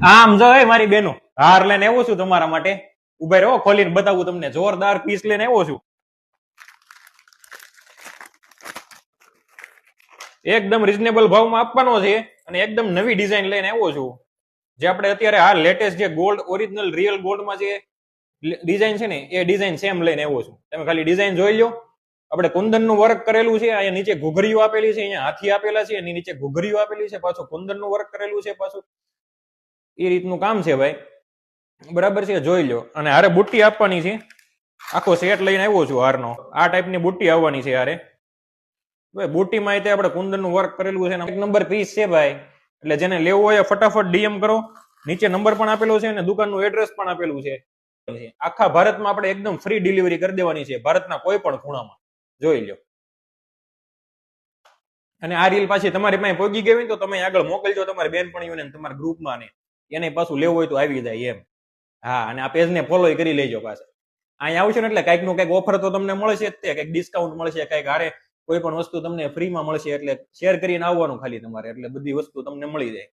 આમ જો એ મારી બેનો હાર લઈને આવ્યો છું તમારા માટે. ઉભા રહો, ખોલીને બતાવું તમને. જોરદાર પીસ લઈને આવ્યો છું. એકદમ રીઝનેબલ ભાવમાં આપવાનો છે અને એકદમ નવી ડિઝાઇન લઈને આવ્યો છું. જે આપણે અત્યારે હાલ લેટેસ્ટ જે ગોલ્ડ ઓરિજિનલ રિયલ ગોલ્ડમાં જે ડિઝાઇન છે ને એ ડિઝાઇન સેમ લઈને આવ્યો છું. તમે ખાલી ડિઝાઇન જોઈ લો. આપણે કુંદનનું વર્ક કરેલું છે. અહીંયા નીચે ઘૂઘરીઓ આપેલી છે, અહીંયા હાથી આપેલા છે, એની નીચે ઘૂઘરીઓ આપેલી છે, પાછું કુંદનનું વર્ક કરેલું છે, પાછું એ રીતનું કામ છે ભાઈ. બરાબર છે, જોઈ લો. અને હારે બુટ્ટી આપવાની છે. આખો સેટ લઈને આવ્યો છું હારનો. આ ટાઈપની બુટ્ટી આવવાની છે હારે. ભાઈ બુટ્ટીમાં તે આપણે કુંદનનું વર્ક કરેલું છે. એક નંબર પીસ છે ભાઈ. એટલે જેને લેવું હોય ફટાફટ ડીએમ કરો. નીચે નંબર પણ આપેલો છે અને દુકાનનું એડ્રેસ પણ આપેલું છે. આખા ભારતમાં આપણે એકદમ ફ્રી ડિલિવરી કરી દેવાની છે, ભારતના કોઈ પણ ખૂણામાં. જોઈ લો. અને આ રીલ પાછી તમારી પાસે પહોંચી ગઈ હોય તો તમે આગળ મોકલજો તમારી બેનપણીઓને તમારા ગ્રુપમાં, ને એને પાછું લેવું હોય તો આવી જાય એમ. હા, અને આ પેજને ફોલો કરી લેજો પાછા. અહીંયા આવશો ને એટલે કંઈક નું કંઈક ઓફર તો તમને મળશે જ, તે કંઈક ડિસ્કાઉન્ટ મળશે, કંઈક હારે કોઈ પણ વસ્તુ તમને ફ્રીમાં મળશે. એટલે શેર કરીને આવવાનું ખાલી તમારે, એટલે બધી વસ્તુ તમને મળી જાય.